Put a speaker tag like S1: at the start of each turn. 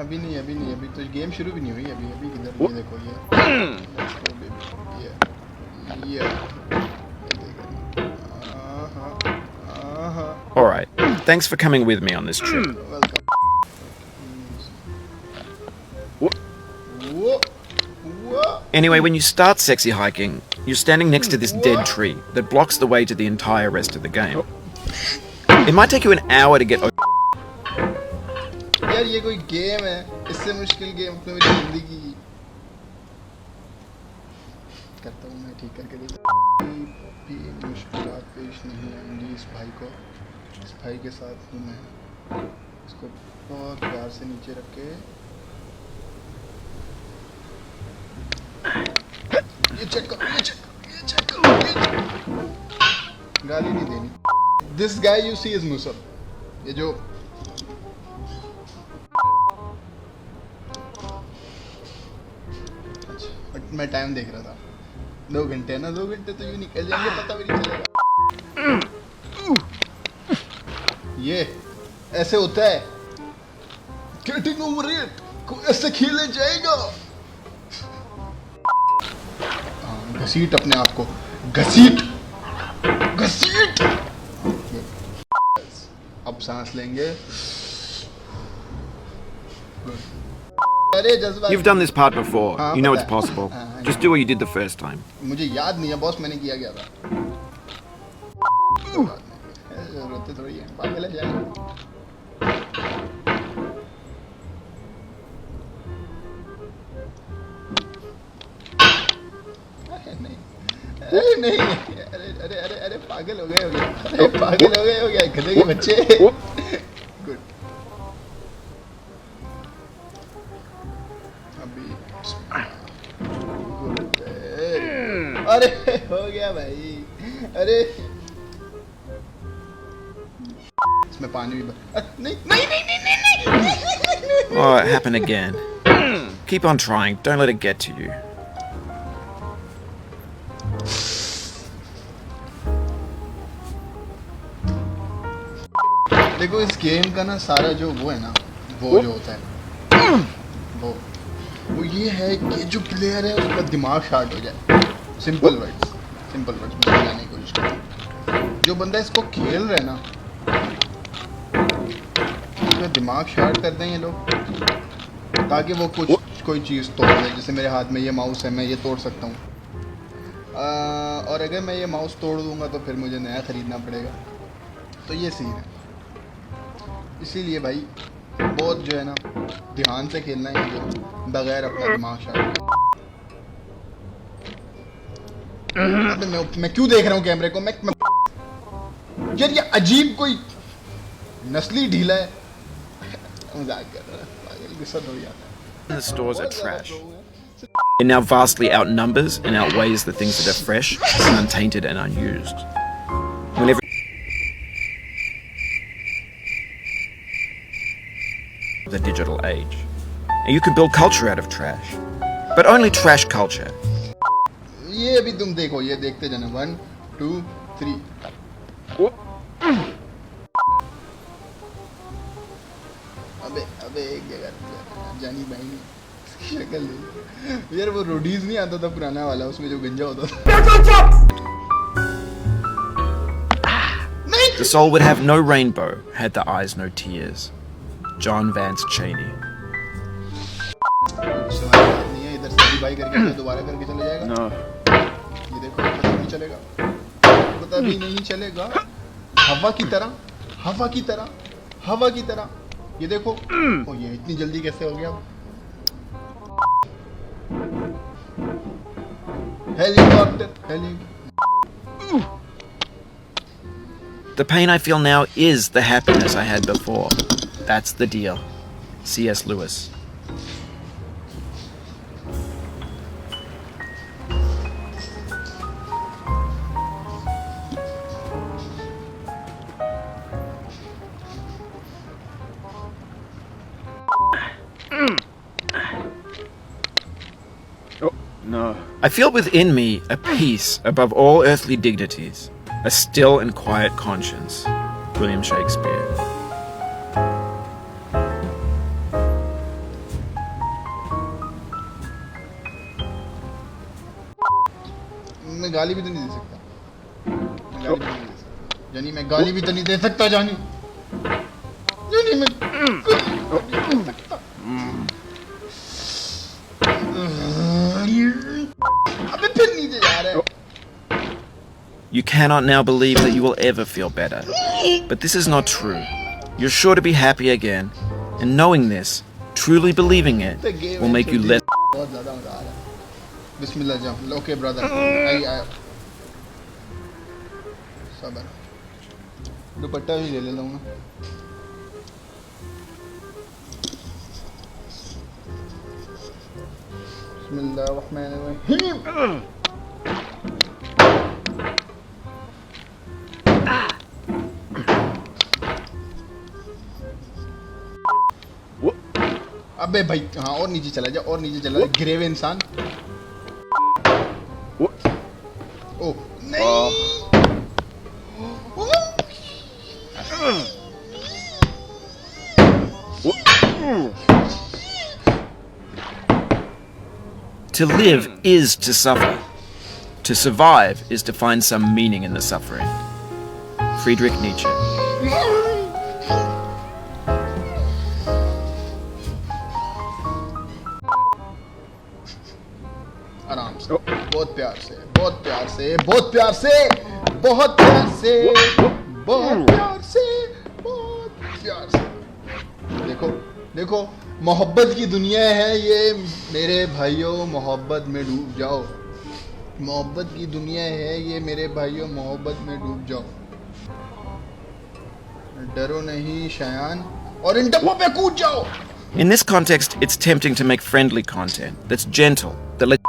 S1: अभी नहीं, अभी तो गेम शुरू भी नहीं हुई। अभी किधर, ये देखो ये
S2: All right. Thanks for coming with me on this trip. Anyway, when you start sexy hiking, you're standing next to this dead tree that blocks the way to the entire rest of the game. It might take you an hour to get
S1: यार ये कोई game है, इससे मुश्किल game तो मेरी जिंदगी। करता हूँ मैं, ठीक करके देता भी मुश्किलात पेश नहीं आएंगी इस भाई को। इस भाई के साथ हूँ मैं। इसको बहुत प्यार से नीचे रख के ये चेक करो। गाली नहीं देनी। This guy you see is मुसब। ये जो मैं टाइम देख रहा था, 2 घंटे ना, 2 घंटे तो यूं निकल जाएंगे, पता भी नहीं चलेगा। ये ऐसे होता है, गेटिंग ओवर इट, को ऐसे खेले जाएगा। घसीट अपने आप को, घसीट। अब सांस लेंगे।
S2: You've done this part before. You know it's possible. Just do what you did the first time.
S1: मुझे याद नहीं है बॉस, मैंने किया गया था। रोते थोड़ी है, पागल है शायद। नहीं, अरे पागल हो गए हो गया, गधे के बच्चे। गुड। अरे हो गया भाई, अरे इसमें पानी भी नहीं।
S2: Oh, it happened again. Keep on trying. Don't let it get to you.
S1: देखो इस गेम का ना सारा जो वो है ना, वो जो होता है वो ये है कि जो प्लेयर है उसका दिमाग शार्ट हो जाए। सिंपल वर्ड्स में समझाने की कोशिश करो। जो बंदा इसको खेल रहा है ना, उसका दिमाग शार्ट कर दें ये लोग, ताकि वो कोई चीज़ तोड़ दे। जैसे मेरे हाथ में ये माउस है, मैं ये तोड़ सकता हूँ, और अगर मैं ये माउस तोड़ दूँगा तो फिर मुझे नया ख़रीदना पड़ेगा। तो ये सीन है। इसीलिए भाई बहुत जो है ना ध्यान से खेलना है, जो बगैर अपना दिमाग शार्ट। मैं क्यों देख रहा हूँ कैमरे को? मैं यार ये अजीब कोई नस्ली ढीला है। मजाक कर रहा है, पागल गुस्सा हो जाता है।
S2: The stores are trash. It now vastly outnumbers and outweighs the things that are fresh and untainted and unused. Whenever the digital age. And you can build culture out of trash. But only trash culture.
S1: ये अभी तुम देखो, ये देखते जाना। 1 2 3। अबे एक जगह जानी भाई ने शक्ल दे यार। वो रोडीज नहीं आता था पुराना वाला, उसमें जो गंजा होता था।
S2: The soul would have no rainbow had the eyes no tears. John Vance Cheney.
S1: नहीं है, इधर से भाई करके दोबारा करके चले जाएगा।
S2: No.
S1: ये देखो, पता भी नहीं चलेगा। हवा की तरह ये देखो। ओ ये इतनी जल्दी कैसे हो गया? Helicopter.
S2: The pain I feel now is the happiness I had before. That's the deal. C.S. Lewis.
S3: Oh, no.
S2: I feel within me a peace above all earthly dignities, a still and quiet conscience, William Shakespeare.
S1: मैं गाली भी तो नहीं दे सकता, मैं गाली भी नहीं दे सकता जानी, मैं गाली भी तो नहीं दे सकता जानी, जानी मैं अबे फिर नीचे जा रहा है.
S2: You cannot now believe that you will ever feel better. But this is not true. You're sure to be happy again. And knowing this, truly believing it, will make you less.
S1: बहुत ज़्यादा मजा आ रहा है. बिस्मिल्लाह जाम. Okay brother, आई सबर. दुपट्टा भी ले लेता हूँ ना. बिस्मिल्लाह रहमान रहीम. अबे भाई हाँ, और नीचे चला जा, और नीचे चला जा, गिरे हुए इंसान. ओ नहीं.
S2: To live is to suffer. To survive is to find some meaning in the suffering. Friedrich Nietzsche.
S1: आराम से, बहुत प्यार से, बहुत प्यार से, बहुत प्यार से, बहुत प्यार से, बहुत प्यार से, बहुत प्यार से. देखो देखो, मोहब्बत की दुनिया है ये मेरे भाइयों, मोहब्बत में डूब जाओ. मोहब्बत की दुनिया है ये मेरे भाइयों, मोहब्बत में डूब जाओ. डरो नहीं शयान, और इन डब्बों पे कूद जाओ.
S2: In this context, it's tempting to make friendly content that's gentle, that lets.